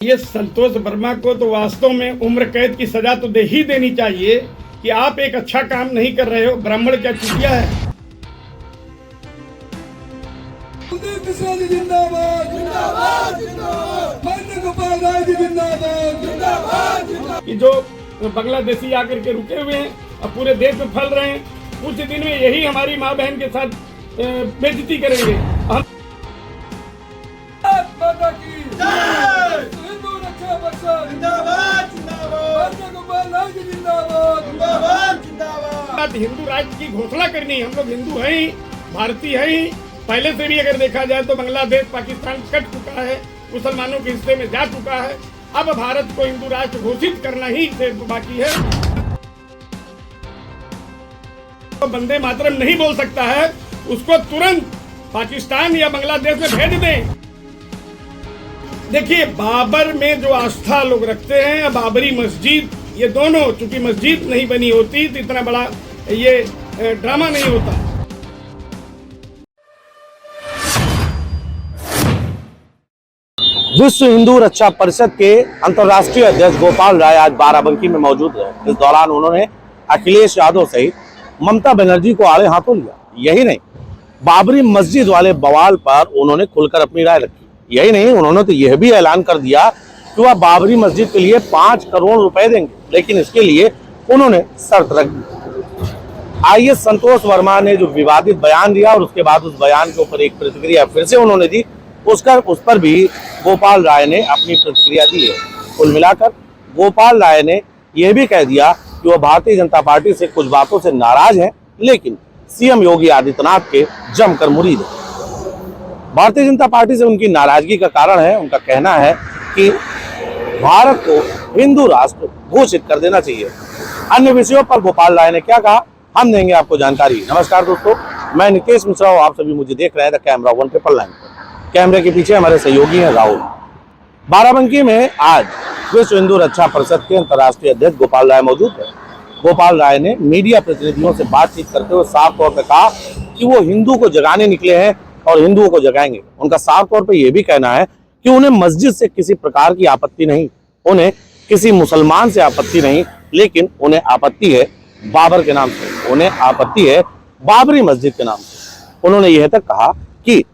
ये संतोष वर्मा को तो वास्तव में उम्र कैद की सजा तो दे ही देनी चाहिए कि आप एक अच्छा काम नहीं कर रहे हो। ब्राह्मण क्या चुतिया है? कि जो बांग्लादेशी आकर के रुके हुए हैं और पूरे देश में फैल रहे हैं, कुछ दिन में यही हमारी माँ बहन के साथ बेइज्जती करेंगे। हम हिंदू राज्य की घोषणा करनी है। हम लोग हिंदू हैं ही, भारतीय हैं ही। पहले से भी अगर देखा जाए तो बांग्लादेश पाकिस्तान कट चुका है, मुसलमानों के हिस्से में जा चुका है। अब भारत को हिंदू राष्ट्र घोषित करना ही सिर्फ बाकी है। तो वंदे मातरम नहीं बोल सकता है, उसको तुरंत पाकिस्तान या बांग्लादेश में भेज दें। देखिए, बाबर में जो आस्था लोग रखते हैं, बाबरी मस्जिद, ये दोनों, चूंकि मस्जिद नहीं बनी होती तो इतना बड़ा ये ड्रामा नहीं होता। विश्व हिंदू रक्षा परिषद के अंतर्राष्ट्रीय अध्यक्ष गोपाल राय आज बाराबंकी में मौजूद रहे। इस दौरान उन्होंने अखिलेश यादव सहित ममता बनर्जी को आड़े हाथों लिया। यही नहीं, बाबरी मस्जिद वाले बवाल पर उन्होंने खुलकर अपनी राय रखी। यही नहीं, उन्होंने तो यह भी ऐलान कर दिया कि वह बाबरी मस्जिद के लिए 5 करोड़ रुपए देंगे, लेकिन इसके लिए उन्होंने शर्त रख दी। आइए, संतोष वर्मा ने जो विवादित बयान दिया और उसके बाद उस बयान के ऊपर एक प्रतिक्रिया फिर से उन्होंने दी, उस पर भी गोपाल राय ने अपनी प्रतिक्रिया दी है। कुल मिलाकर गोपाल राय ने यह भी कह दिया कि वह भारतीय जनता पार्टी से कुछ बातों से नाराज हैं, लेकिन सीएम योगी आदित्यनाथ के जमकर मुरीद हैं। भारतीय जनता पार्टी से उनकी नाराजगी का कारण है, उनका कहना है कि भारत को हिंदू राष्ट्र घोषित कर देना चाहिए। अन्य विषयों पर गोपाल राय ने क्या कहा, हम देंगे आपको जानकारी। नमस्कार दोस्तों, मैं नितेश मिश्रा और आप सभी मुझे देख रहे हैं द कैमरा 199 पर। कैमरे के पीछे हमारे सहयोगी हैं राहुल। बाराबंकी में आज विश्व हिंदू रक्षा परिषद के अंतर्राष्ट्रीय अध्यक्ष गोपाल राय मौजूद है। गोपाल राय ने मीडिया प्रतिनिधियों से बातचीत करते हुए साफ तौर पर कहा कि वो हिंदू को जगाने निकले हैं और हिंदुओं को जगाएंगे। उनका साफ तौर पर यह भी कहना है कि उन्हें मस्जिद से किसी प्रकार की आपत्ति नहीं, उन्हें किसी मुसलमान से आपत्ति नहीं, लेकिन उन्हें आपत्ति है बाबर के नाम से, उन्हें आपत्ति है बाबरी मस्जिद के नाम से। उन्होंने यह तक कहा कि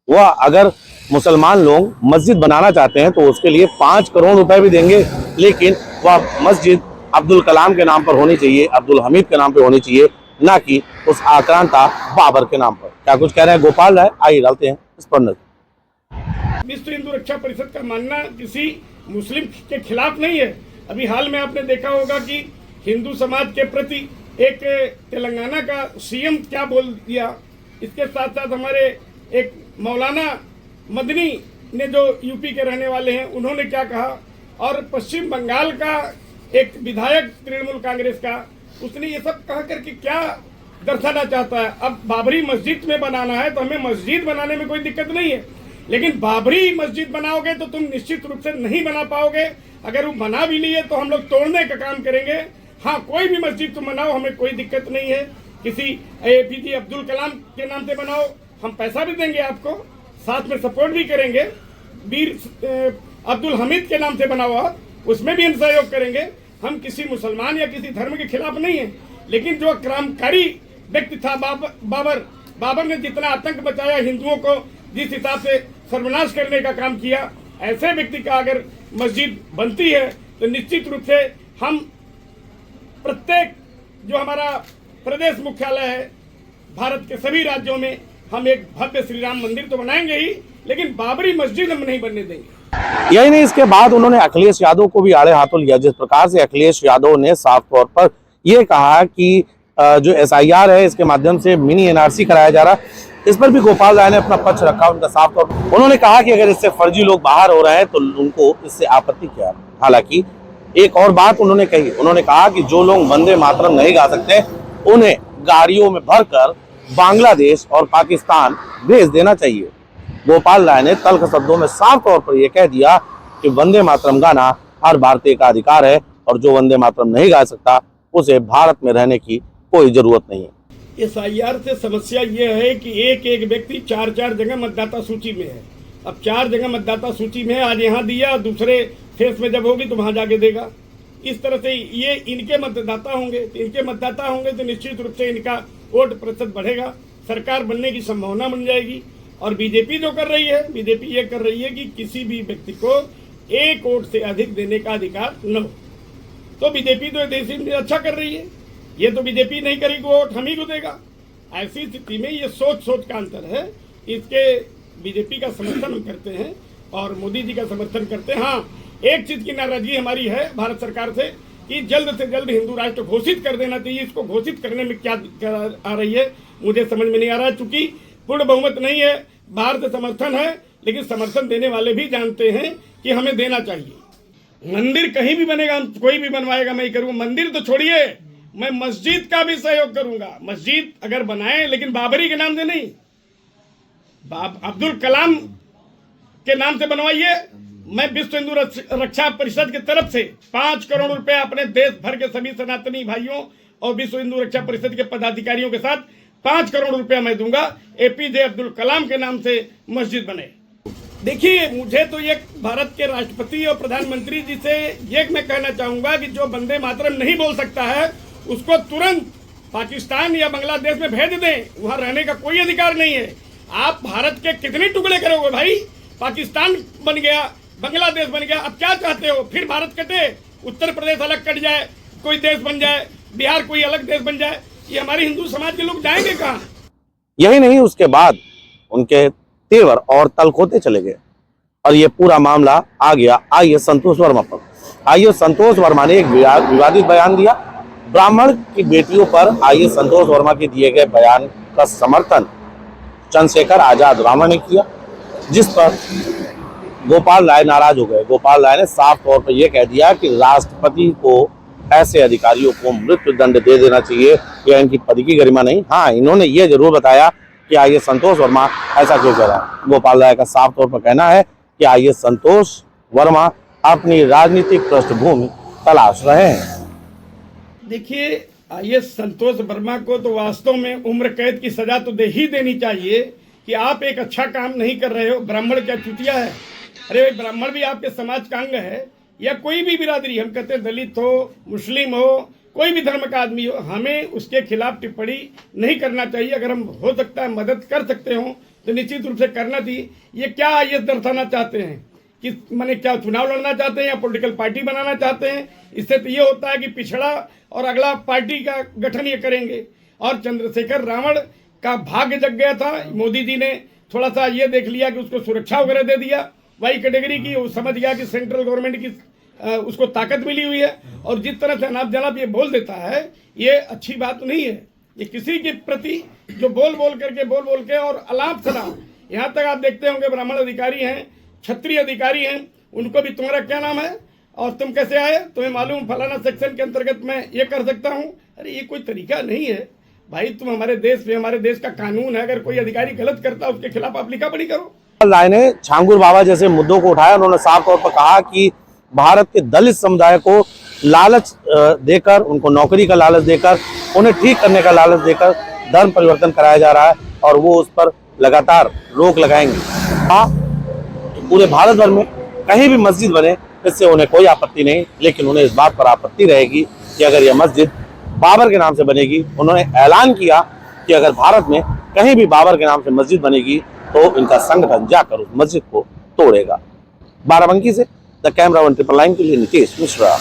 वह अगर मुसलमान लोग मस्जिद बनाना चाहते हैं तो उसके लिए 5 करोड़ रुपए भी देंगे, लेकिन वह मस्जिद अब्दुल कलाम के नाम पर होनी चाहिए, अब्दुल हमीद के नाम पर होनी चाहिए, ना कि उस आक्रांता बाबर के नाम पर। क्या कुछ कह रहे हैं गोपाल राय, आइए डालते हैं इस पर नजर। विश्व हिंदू रक्षा परिषद का मानना किसी मुस्लिम के खिलाफ नहीं है। अभी हाल में आपने देखा होगा कि हिंदू समाज के प्रति एक तेलंगाना का सीएम क्या बोल दिया। इसके साथ साथ हमारे एक मौलाना मदनी ने, जो यूपी के रहने वाले हैं, उन्होंने क्या कहा, और पश्चिम बंगाल का एक विधायक तृणमूल कांग्रेस का, उसने ये सब कहा करके क्या दर्शाना चाहता है। अब बाबरी मस्जिद में बनाना है तो हमें मस्जिद बनाने में कोई दिक्कत नहीं है, लेकिन बाबरी मस्जिद बनाओगे तो तुम निश्चित रूप से नहीं बना पाओगे। अगर वो बना भी लिए तो हम लोग तोड़ने का काम करेंगे। हाँ, कोई भी मस्जिद तुम बनाओ, हमें कोई दिक्कत नहीं है। किसी APJ अब्दुल कलाम के नाम से बनाओ, हम पैसा भी देंगे आपको, साथ में सपोर्ट भी करेंगे। वीर अब्दुल हमीद के नाम से बना हुआ, उसमें भी हम सहयोग करेंगे। हम किसी मुसलमान या किसी धर्म के खिलाफ नहीं है, लेकिन जो क्रांतिकारी व्यक्ति था बाबर ने जितना आतंक बचाया, हिंदुओं को जिस हिसाब से सर्वनाश करने का काम किया, ऐसे व्यक्ति का अगर मस्जिद बनती है तो निश्चित रूप से हम प्रत्येक जो हमारा प्रदेश मुख्यालय है, भारत के सभी राज्यों में हम एक भव्य श्री राम मंदिर तो बनाएंगे ही, लेकिन बाबरी मस्जिद हम नहीं बनने देंगे। यही नहीं, इसके बाद उन्होंने अखिलेश यादव को भी आड़े हाथों लिया। जिस प्रकार से अखिलेश यादव ने साफ तौर पर यह कहा कि जो SIR है, इसके माध्यम से मिनी NRC कराया जा रहा है, इस पर भी गोपाल राय ने अपना पक्ष रखा। उनका साफ तौर पर उन्होंने कहा कि अगर इससे फर्जी लोग बाहर हो रहे हैं तो उनको इससे आपत्ति क्या। हालांकि एक और बात उन्होंने कही, उन्होंने कहा कि जो लोग वंदे मातरम नहीं गा सकते उन्हें गाड़ियों में भरकर बांग्लादेश और पाकिस्तान भेज देना चाहिए। गोपाल राय ने तल्ख शब्दों में साफ तौर पर यह कह दिया कि वंदे मातरम गाना हर भारतीय का अधिकार है और जो वंदे मातरम नहीं गा सकता उसे भारत में रहने की कोई जरूरत नहीं है। SIR से समस्या ये है कि एक एक व्यक्ति 4 जगह मतदाता सूची में है। अब 4 जगह मतदाता सूची में है, आज यहाँ दिया, दूसरे फेस में जब होगी तो वहां जाके देगा। इस तरह से ये इनके मतदाता होंगे, तो निश्चित रूप से इनका वोट प्रतिशत बढ़ेगा, सरकार बनने की संभावना बन जाएगी। और बीजेपी जो कर रही है, बीजेपी ये कर रही है कि किसी भी व्यक्ति को 1 वोट से अधिक देने का अधिकार न हो। तो बीजेपी तो देश में अच्छा कर रही है, ये तो बीजेपी नहीं करेगी, वोट हम ही को देगा। ऐसी स्थिति में ये सोच का अंतर है। इसके बीजेपी का समर्थन हम करते हैं और मोदी जी का समर्थन करते हैं। हाँ, एक चीज की नाराजगी हमारी है भारत सरकार से कि जल्द से जल्द हिंदू राष्ट्र घोषित कर देना चाहिए। इसको घोषित करने में क्या आ रही है मुझे समझ में नहीं आ रहा है, चूंकि पूर्ण बहुमत नहीं है, बाहर से समर्थन है, लेकिन समर्थन देने वाले भी जानते हैं कि हमें देना चाहिए। मंदिर कहीं भी बनेगा, कोई भी बनवाएगा, मैं ही करूंगा। मंदिर तो छोड़िए, मैं मस्जिद का भी सहयोग करूंगा। मस्जिद अगर बनाए, लेकिन बाबरी के नाम से नहीं, अब्दुल कलाम के नाम से बनवाइए। मैं विश्व हिंदू रक्षा परिषद की तरफ से 5 करोड़ रुपए अपने देश भर के सभी सनातनी भाइयों और विश्व हिंदू रक्षा परिषद के पदाधिकारियों के साथ 5 करोड़ रुपया मैं दूंगा, एपीजे अब्दुल कलाम के नाम से मस्जिद बने। देखिए, मुझे तो ये भारत के राष्ट्रपति और प्रधानमंत्री जी से ये मैं कहना चाहूंगा कि जो वंदे मातरम नहीं बोल सकता है उसको तुरंत पाकिस्तान या बांग्लादेश में भेज दें, वहां रहने का कोई अधिकार नहीं है। आप भारत के कितने टुकड़े करोगे भाई? पाकिस्तान बन गया, बांग्लादेश बन गया, अब क्या चाहते हो? फिर भारत कटे, उत्तर प्रदेश अलग कट जाए, कोई देश बन जाए, बिहार कोई अलग देश बन जाए, ये हमारे हिंदू समाज के लोग जाएंगे कहाँ? यही नहीं, उसके बाद उनके तेवर और तलखोते चले गए और ये पूरा मामला आ गया आईएएस संतोष वर्मा पर। आईएएस संतोष वर्मा ने एक विवादित बयान दिया। ब्राह्मण की बेटियों पर आईएएस संतोष वर्मा के दिए गए बयान का समर्थन चंद्रशेखर आजाद राणा ने किया, जिस पर गोपाल राय नाराज हो गए। गोपाल राय ने साफ तौर पर यह कह दिया कि राष्ट्रपति को ऐसे अधिकारियों को मृत्यु दंड दे देना चाहिए, यह इनकी पद की गरिमा नहीं। हाँ, इन्होंने ये जरूर बताया कि आईएएस संतोष वर्मा ऐसा क्यों कह रहा है। गोपाल राय का साफ तौर पर कहना है कि आईएएस संतोष वर्मा अपनी राजनीतिक पृष्ठभूमि तलाश रहे हैं। देखिए, आईएएस संतोष वर्मा को तो वास्तव में उम्र कैद की सजा तो दे ही देनी चाहिए कि आप एक अच्छा काम नहीं कर रहे हो। ब्राह्मण क्या चुतिया है? अरे ब्राह्मण भी आपके समाज का अंग है, या कोई भी बिरादरी, हम कहते हैं दलित हो, मुस्लिम हो, कोई भी धर्म का आदमी हो, हमें उसके खिलाफ टिप्पणी नहीं करना चाहिए। अगर हम हो सकता है मदद कर सकते हो तो निश्चित रूप से करना चाहिए। ये क्या आईएएस दर्शाना चाहते हैं कि माने क्या चुनाव लड़ना चाहते हैं या पॉलिटिकल पार्टी बनाना चाहते हैं? इससे तो ये होता है कि पिछड़ा और अगला पार्टी का गठन ये करेंगे। और चंद्रशेखर रावण का भाग्य जग गया था, मोदी जी ने थोड़ा सा ये देख लिया कि उसको सुरक्षा वगैरह दे दिया, वाई कैटेगरी की, वो समझ गया कि सेंट्रल गवर्नमेंट की उसको ताकत मिली हुई है। और जिस तरह से अनाप जनाप ये बोल देता है, ये अच्छी बात नहीं है। ये किसी के प्रति जो बोल बोल के और अलाप सलाप, यहाँ तक आप देखते होंगे ब्राह्मण अधिकारी हैं, क्षत्रिय अधिकारी हैं, उनको भी तुम्हारा क्या नाम है और तुम कैसे आए, तुम्हें मालूम फलाना सेक्शन के अंतर्गत मैं ये कर सकता हूँ। अरे ये कोई तरीका नहीं है भाई। तुम हमारे देश में, हमारे देश का कानून है, अगर कोई अधिकारी गलत करता है उसके खिलाफ आप लिखा पढ़ी करो। राय ने छांगुर बाबा जैसे मुद्दों को उठाया। उन्होंने साफ तौर पर कहा कि भारत के दलित समुदाय को लालच देकर, उनको नौकरी का लालच देकर, उन्हें ठीक करने का लालच देकर धर्म परिवर्तन कराया जा रहा है और वो उस पर लगातार रोक लगाएंगे। हाँ, पूरे भारत भर में कहीं भी मस्जिद बने, इससे उन्हें कोई आपत्ति नहीं, लेकिन उन्हें इस बात पर आपत्ति रहेगी कि अगर यह मस्जिद बाबर के नाम से बनेगी। उन्होंने ऐलान किया कि अगर भारत में कहीं भी बाबर के नाम से मस्जिद बनेगी तो इनका संगठन जाकर उस मस्जिद को तोड़ेगा। बाराबंकी से द कैमरा 1 9 के लिए नितेश मिश्रा।